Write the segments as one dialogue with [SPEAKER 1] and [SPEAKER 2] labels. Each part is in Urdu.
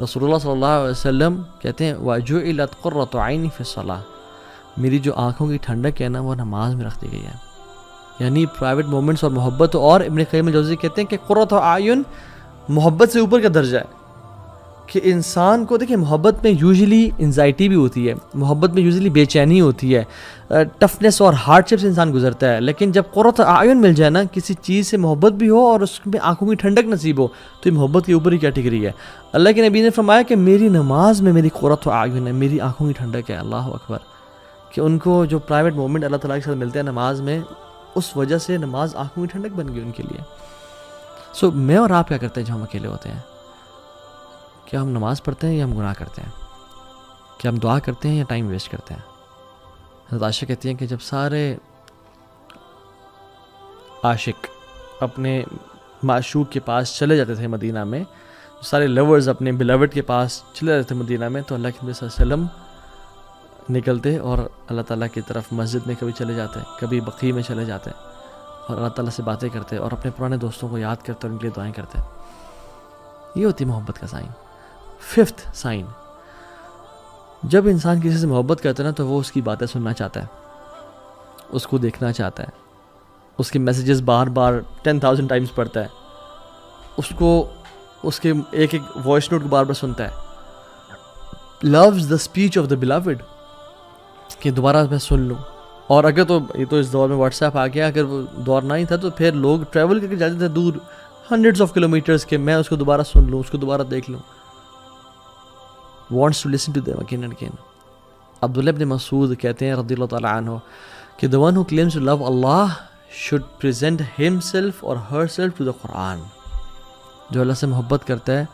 [SPEAKER 1] رسول اللہ صلی اللہ علیہ وسلم کہتے ہیں وَجُعِلَتْ قُرَّةُ عَيْنِي فِي الصَّلَاةِ، میری جو آنکھوں کی ٹھنڈک ہے نا وہ نماز میں رکھ دی گئی ہے. یعنی پرائیویٹ مومنٹس اور محبت. اور ابن قیم الجوزی کہتے ہیں کہ قرۃ اعین محبت سے اوپر کا درجہ ہے. کہ انسان کو دیکھیں محبت میں یوزلی انزائٹی بھی ہوتی ہے، محبت میں یوزلی بے چینی ہوتی ہے، ٹفنس اور ہارڈ شپ سے انسان گزرتا ہے. لیکن جب قرۃ اعین مل جائے نا، کسی چیز سے محبت بھی ہو اور اس میں آنکھوں کی ٹھنڈک نصیب ہو، تو یہ محبت کے اوپر ہی کیٹیگری ہے. اللہ کے نبی نے فرمایا کہ میری نماز میں میری قرۃ اعین ہے، میری آنکھوں کی ٹھنڈک ہے. اللہ اکبر. کہ ان کو جو پرائیویٹ مومنٹ اللہ تعالیٰ کے ساتھ ملتے ہیں نماز میں، اس وجہ سے نماز آنکھوں کی ٹھنڈک بن گئی ان کے لیے. سو میں اور آپ کیا کرتے ہیں جب ہم اکیلے ہوتے ہیں؟ کیا ہم نماز پڑھتے ہیں یا ہم گناہ کرتے ہیں؟ کیا ہم دعا کرتے ہیں یا ٹائم ویسٹ کرتے ہیں؟ حضرت عائشہ کہتی ہیں کہ جب سارے عاشق اپنے معشوق کے پاس چلے جاتے تھے مدینہ میں، سارے لورز اپنے بلاوڈ کے پاس چلے جاتے تھے مدینہ میں، تو اللہ کے نبی صلی اللہ علیہ وسلم نکلتے اور اللہ تعالیٰ کی طرف مسجد میں کبھی چلے جاتے، کبھی بقیع میں چلے جاتے اور اللہ تعالیٰ سے باتیں کرتے اور اپنے پرانے دوستوں کو یاد کرتے اور ان کے لیے دعائیں کرتے. یہ ہوتی محبت کا سائن. 5th سائن، جب انسان کسی سے محبت کرتا ہے نا تو وہ اس کی باتیں سننا چاہتا ہے، اس کو دیکھنا چاہتا ہے، اس کے میسیجز بار بار 10,000 ٹائمز پڑھتا ہے، اس کے ایک ایک وائس نوٹ کو بار بار سنتا ہے. loves the speech of the beloved، کہ دوبارہ میں سن لوں. اور اگر تو یہ تو اس دور میں واٹس ایپ آ گیا، اگر وہ دور نہ ہی تھا تو پھر لوگ ٹریول کر کے جاتے تھے دور ہنڈریڈز آف کلومیٹرز کے، میں اس کو دوبارہ سن لوں، اس کو دوبارہ دیکھ لوں. wants to listen to them again and again. عبداللہ ابن مسعود کہتے ہیں رضی اللہ تعالیٰ عنہ کہ the one who claims to love Allah should present himself or herself to the Quran. جو اللہ سے محبت کرتا ہے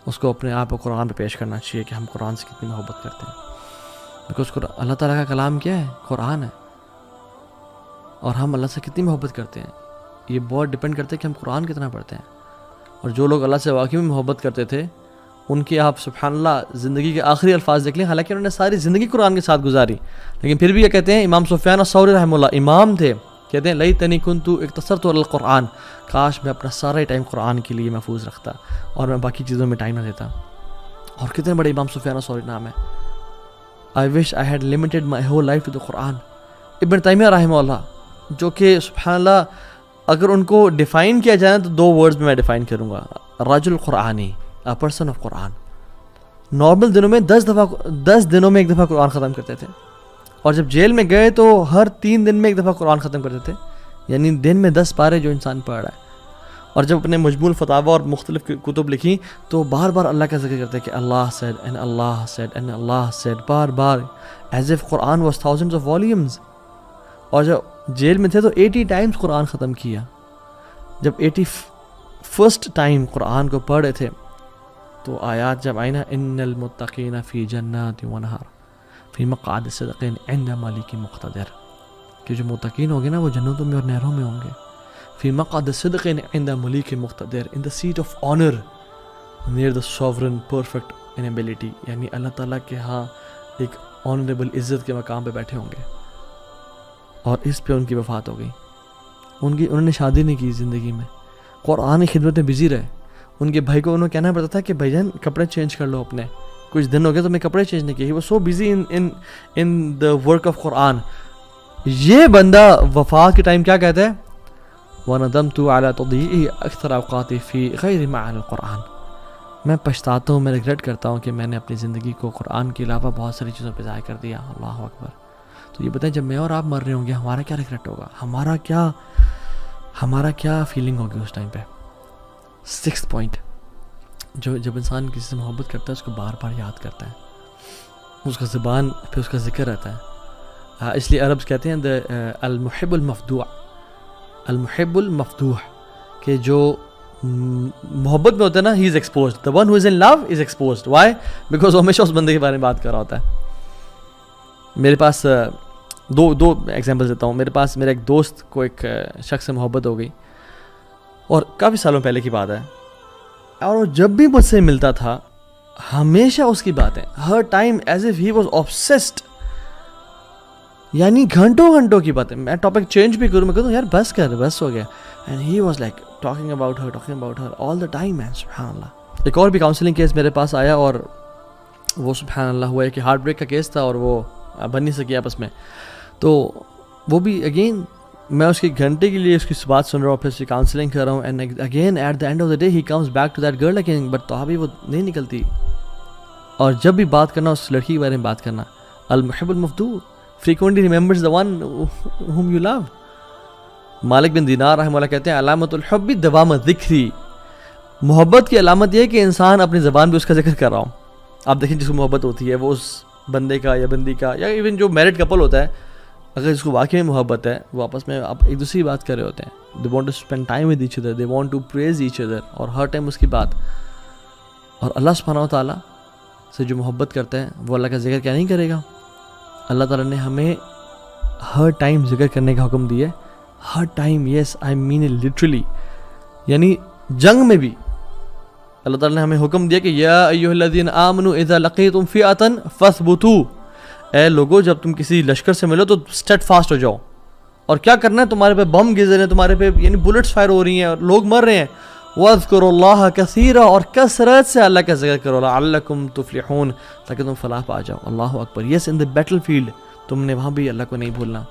[SPEAKER 1] اس کو اپنے آپ کو قرآن پہ پیش کرنا چاہیے کہ ہم قرآن سے کتنی محبت کرتے ہیں. بیکاز اللہ تعالیٰ کا کلام کیا ہے؟ قرآن ہے. اور ہم اللہ سے کتنی محبت کرتے ہیں یہ بہت ڈپینڈ کرتا ہے کہ ہم قرآن کتنا پڑھتے ہیں. اور جو لوگ اللہ سے واقعی میں محبت کرتے تھے ان کی آپ سبحان اللہ زندگی کے آخری الفاظ دیکھ لیں، حالانکہ انہوں نے ساری زندگی قرآن کے ساتھ گزاری، لیکن پھر بھی یہ کہتے ہیں. امام سفیان الثوری رحمہ اللہ امام تھے، کہتے ہیں لیتنی کنت اقتصرت علی القرآن، کاش میں اپنا سارا ٹائم قرآن کے لیے محفوظ رکھتا اور میں باقی چیزوں میں ٹائم نہ دیتا. اور کتنے بڑے امام سفیان الثوری نام ہے. I wish I had limited my whole life to the Quran. ابن تیمیہ رحمہ اللہ، جو کہ سبحان اللہ اگر ان کو ڈیفائن کیا جائے تو 2 ورڈز میں ڈیفائن کروں گا، رجل قرآنی، a person of Quran. Normal دنوں میں 10 دنوں میں ایک دفعہ قرآن ختم کرتے تھے، اور جب جیل میں گئے تو ہر 3 دن میں ایک دفعہ قرآن ختم کرتے تھے. یعنی دن میں 10 پارے جو انسان پڑھ رہا ہے. اور جب اپنے مجموع الفتاوی اور مختلف کتب لکھی تو بار بار اللہ کا ذکر کرتے کہ اللہ said and Allah said and Allah said، bar bar as if Quran was thousands of volumes. اور جب جیل میں تھے تو 80 ٹائمز قرآن ختم کیا. جب 81st ٹائم قرآن کو پڑھ رہے تھے تو آیات جب آئی نا ان المتقین فی جنات ونہر فی مقعد صدق عند ملک مقتدر، کہ جو متقین ہوں گے نا وہ جنتوں میں اور نہروں میں ہوں گے. فی مقعد صدق عند ملک مقتدر، in the seat of honor near the sovereign perfect in ability، یعنی اللہ تعالیٰ کے ہاں ایک آنریبل عزت کے مقام پہ بیٹھے ہوں گے. اور اس پہ ان کی وفات ہو گئی. انہوں نے شادی نہیں کی زندگی میں، قرآن کی خدمت میں بزی رہے. ان کے بھائی کو انہوں کہنا پڑتا تھا کہ بھائی جان کپڑے چینج کر لو اپنے، کچھ دن ہو گئے تو میں کپڑے چینج نہیں کیے. He was so busy in the work of Quran. یہ بندہ وفات کے ٹائم کیا کہتا ہے؟ وَنَدَمْتُ عَلَى تَضْيِيعِ أَكْثَرَ أَوْقَاتِي فِي غَيْرِ مَعَانِ الْقُرْآنِ، میں پچھتاتا ہوں، میں ریگریٹ کرتا ہوں کہ میں نے اپنی زندگی کو قرآن کے علاوہ بہت ساری چیزوں پہ ضائع کر دیا. اللہ اکبر. تو یہ بتائیں جب میں اور آپ مر رہے ہوں گے ہمارا کیا ریگریٹ ہوگا، ہمارا کیا فیلنگ ہوگی اس ٹائم پہ. 6th پوائنٹ، جب انسان کسی سے محبت کرتا ہے اس کو بار بار یاد کرتا ہے، اس کا زبان پہ اس کا ذکر رہتا ہے. اس لیے عربز کہتے ہیں المحب المفدوع، المحب المفتوح، کہ جو محبت میں ہوتا ہے نا he is exposed. the one who is in love is exposed. why? because وہ ہمیشہ اس بندے کے بارے میں بات کر رہا ہوتا ہے. میرے پاس دو ایگزامپل دیتا ہوں. میرے ایک دوست کو ایک شخص سے محبت ہو گئی، اور کافی سالوں پہلے کی بات ہے، اور وہ جب بھی مجھ سے ملتا تھا ہمیشہ اس کی باتیں، ہر time as if he was obsessed، یعنی گھنٹوں کی باتیں. میں ٹاپک چینج بھی کروں، میں کہتا ہوں یار بس ہو گیا. And he was like talking about her all the time. Man سبحان اللہ. ایک اور بھی کاؤنسلنگ کیس میرے پاس آیا اور وہ سبحان اللہ ہوا ہے کہ ہارٹ بریک کا کیس تھا اور وہ بن نہیں سکی آپس میں. تو وہ بھی اگین میں اس کی گھنٹے کے لیے اس کی بات سن رہا ہوں, پھر اس کی کاؤنسلنگ کر رہا ہوں, and again at the end of the day he comes back to that girl again, but تو بھی وہ نہیں نکلتی. اور جب بھی بات کرنا اس لڑکی کے بارے میں بات کرنا, المحب المفدود frequently remembers the one whom you love. مالک بن دینار رحمہ اللہ کہتے ہیں علامت الحب دوام ذکری, محبت کی علامت یہ ہے کہ انسان اپنی زبان پہ اس کا ذکر کر رہا ہوں. آپ دیکھیں جس کو محبت ہوتی ہے وہ اس بندے کا یا بندی کا یا ایون جو میرڈ کپل ہوتا ہے, اگر اس کو واقعی میں محبت ہے وہ آپس میں آپ ایک دوسری بات کر رہے ہوتے ہیں. they want to spend time with each other, they want to praise each other, اور ہر ٹائم اس کی بات. اور اللہ سبحانہ و تعالیٰ سے جو محبت کرتا ہے وہ اللہ کا ذکر کیا نہیں کرے گا. اللہ تعالیٰ نے ہمیں ہر ٹائم ذکر کرنے کا حکم دیا ہے, ہر time, yes I mean it literally. یعنی جنگ میں بھی اللہ تعالیٰ نے ہمیں حکم دیا کہ یا ایھا الذین آمنوا اذا لقیتم فئۃ فاثبتوا, اے لوگو جب تم کسی لشکر سے ملو تو اسٹیڈ فاسٹ ہو جاؤ. اور کیا کرنا ہے, تمہارے پہ بم گر رہے ہیں, تمہارے پہ یعنی بلٹس فائر ہو رہی ہیں اور لوگ مر رہے ہیں. وَاذْكُرُوا اللَّهَ كَثِيرًا, اور کثرت سے اللہ کا ذکر کرو, لَعَلَّكُمْ تُفْلِحُونَ, تاکہ تم فلاح پا جاؤ. اللہ اکبر. یس ان دا بیٹل فیلڈ تم نے وہاں بھی اللہ کو نہیں بھولنا,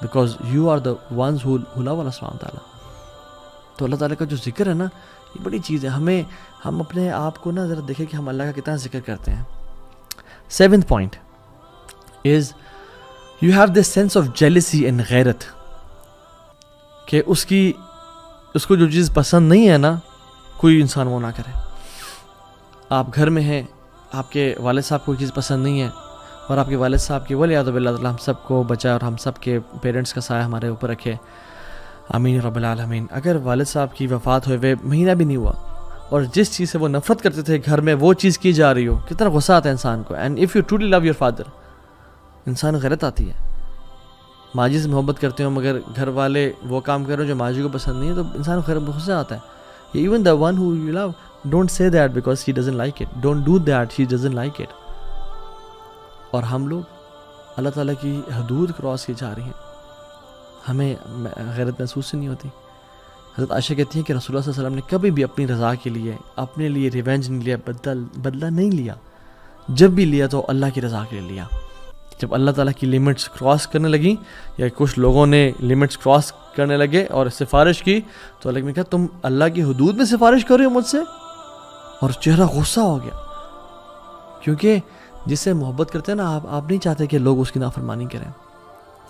[SPEAKER 1] because you are the ones who love Allah سبحانہ تعالیٰ. تو اللہ تعالیٰ کا جو ذکر ہے نا یہ بڑی چیز ہے. ہم اپنے آپ کو نا ذرا دیکھیں کہ ہم اللہ کا کتنا ذکر کرتے ہیں. 7th point is you have this sense of jealousy and غیرت, کہ اس کو جو چیز پسند نہیں ہے نا کوئی انسان وہ نہ کرے. آپ گھر میں ہیں, آپ کے والد صاحب کو کوئی چیز پسند نہیں ہے, اور آپ کے والد صاحب کی ولیعذ باللہ تعالیٰ ہم سب کو بچائے اور ہم سب کے پیرنٹس کا سایہ ہمارے اوپر رکھے, آمین رب العالمین. اگر والد صاحب کی وفات ہوئے مہینہ بھی نہیں ہوا اور جس چیز سے وہ نفرت کرتے تھے گھر میں وہ چیز کی جا رہی ہو, کتنا غصہ آتا ہے انسان کو. And if you truly love your father, انسان غیرت آتی ہے. ماجی سے محبت کرتے ہو مگر گھر والے وہ کام کر رہے ہو جو ماجی کو پسند نہیں ہے, تو انسان کو غصہ آتا ہے. Even the one who you love, don't say that because he doesn't like it, don't do that, he doesn't like it. اور ہم لوگ اللہ تعالیٰ کی حدود کراس کی جا رہی ہیں, ہمیں غیرت محسوس نہیں ہوتی. حضرت عائشہ کہتی ہیں کہ رسول اللہ صلی اللہ علیہ وسلم نے کبھی بھی اپنی رضا کے لیے, اپنے لیے ریونج نہیں لیا, بدلہ نہیں لیا. جب بھی لیا تو اللہ کی رضا کے لیے لیا. جب اللہ تعالیٰ کی لمٹس کراس کرنے لگیں یا کچھ لوگوں نے لمٹس کراس کرنے لگے اور سفارش کی, تو اللہ نے کہا تم اللہ کی حدود میں سفارش کر رہے ہو مجھ سے, اور چہرہ غصہ ہو گیا. کیونکہ جس سے محبت کرتے ہیں نا آپ نہیں چاہتے کہ لوگ اس کی نافرمانی کریں.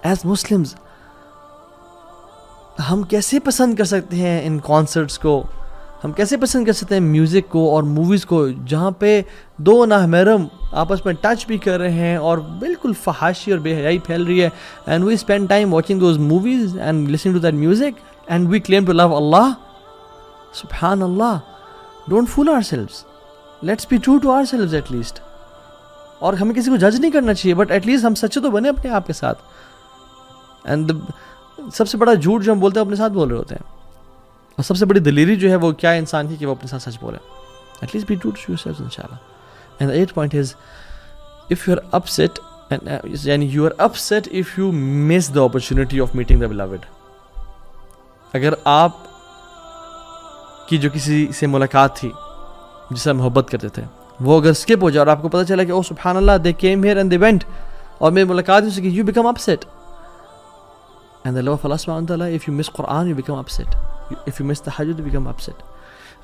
[SPEAKER 1] ایز مسلمز ہم کیسے پسند کر سکتے ہیں ان کانسرٹس کو, ہم کیسے پسند کر سکتے ہیں میوزک کو اور موویز کو جہاں پہ دو نامحرم آپس میں ٹچ بھی کر رہے ہیں اور بالکل فحاشی اور بے حیائی پھیل رہی ہے, and we spend time watching those movies and listening to that music and we claim to love Allah. سبحان Allah. Don't fool ourselves, let's be true to ourselves at least. اور ہمیں کسی کو جج نہیں کرنا چاہیے, بٹ ایٹ لیسٹ ہم سچے تو بنے اپنے آپ کے ساتھ. اینڈ سب سے بڑا جھوٹ جو ہم بولتے ہیں اپنے ساتھ بول رہے ہوتے ہیں, اور سب سے بڑی دلیری جو ہے وہ کیا ہے انسان کی کہ وہ اپنے ساتھ سچ بولے. At least be true to yourself انشاءاللہ. And the 8th point is if you are upset یعنی you are upset if you miss the opportunity of meeting the beloved. اگر آپ کی جو کسی سے ملاقات تھی جس سے محبت کرتے تھے وہ اگر اسکپ ہو جائے اور آپ کو پتہ چلا کہ او سبحان اللہ they came here and they went, اور میری ملاقات ہو سکی, you become upset. And the love of Allah subhanahu wa ta'ala, if you miss Quran, you become upset. If you miss tahajjud, you become upset.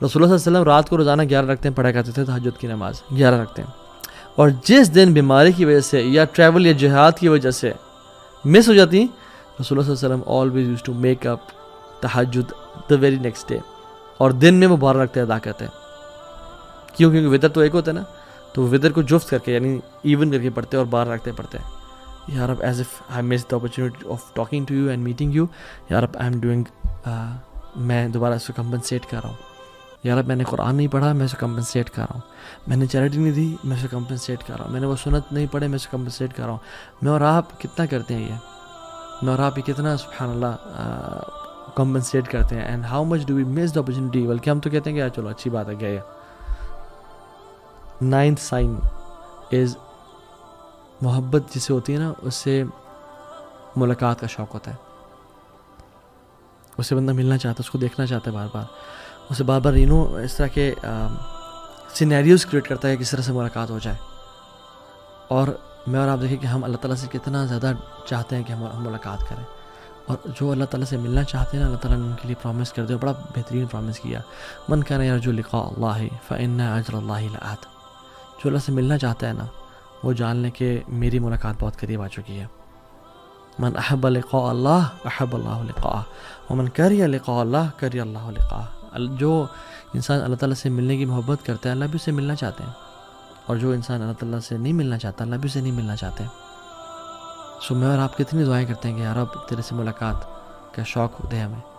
[SPEAKER 1] رسول اللہ صلی اللہ علیہ وسلم رات کو روزانہ 11 رکعتیں پڑھا کرتے تھے, تہجد کی نماز 11 رکعتیں. اور جس دن بیماری کی وجہ سے یا ٹریول یا جہاد کی وجہ سے مس ہو جاتی, رسول اللہ صلی اللہ علیہ وسلم always used to make up تہجد the very next day, اور دن میں وہ 12 رکعتیں ادا کرتے ہیں. کیونکہ وطر تو ایک ہوتا ہے نا, تو وطر کو جفت کر کے یعنی ایون کر کے پڑھتے اور 12 رکعتیں پڑھتے ہیں. یا رب as if I miss the opportunity of talking to you and meeting you, یا رب آئی ایم ڈوئنگ, میں دوبارہ اس کو کمپنسیٹ کر رہا ہوں. یا رب میں نے قرآن نہیں پڑھا, میں اسے کمپنسیٹ کر رہا ہوں. میں نے چیریٹی نہیں دی, میں اسے کمپنسیٹ کر رہا ہوں. میں نے وہ سنت نہیں پڑھے, میں اسے کمپنسیٹ کر رہا ہوں. میں اور آپ کتنا کرتے ہیں یہ, میں اور آپ یہ کتنا سبحان اللہ کمپنسیٹ کرتے ہیں. And how much do we miss the opportunity, بلکہ ہم تو کہتے ہیں کہ یار چلو اچھی بات ہے گئے. 9th sign is محبت جسے ہوتی ہے نا اس سے ملاقات کا شوق ہوتا ہے. اس سے بندہ ملنا چاہتا ہے, اس کو دیکھنا چاہتا ہے بار بار, اسے بار بار اس طرح کے سینیریوز کریٹ کرتا ہے کہ کس طرح سے ملاقات ہو جائے. اور میں اور آپ دیکھیں کہ ہم اللہ تعالیٰ سے کتنا زیادہ چاہتے ہیں کہ ہم ملاقات کریں. اور جو اللہ تعالیٰ سے ملنا چاہتے ہیں نا، اللہ تعالیٰ نے ان کے لیے پرومس کر دیا، بڑا بہترین پرومس کیا. من کان یرجو لقاء اللہ فإن اجر اللہ لآت. جو اللہ سے ملنا چاہتا ہے نا، وہ جان لیں کہ میری ملاقات بہت قریب آ چکی ہے. من احب لقاء اللہ احب اللہ لقاءہ ومن کری لقاء اللہ کری اللہ لقاءہ. جو انسان اللہ تعالیٰ سے ملنے کی محبت کرتا ہے، اللہ بھی اسے ملنا چاہتے ہیں. اور جو انسان اللہ تعالیٰ سے نہیں ملنا چاہتا، اللہ بھی اسے نہیں ملنا چاہتے. سو میں اور آپ کتنی دعائیں کرتے ہیں کہ یار اب تیرے سے ملاقات کا شوق دے ہمیں.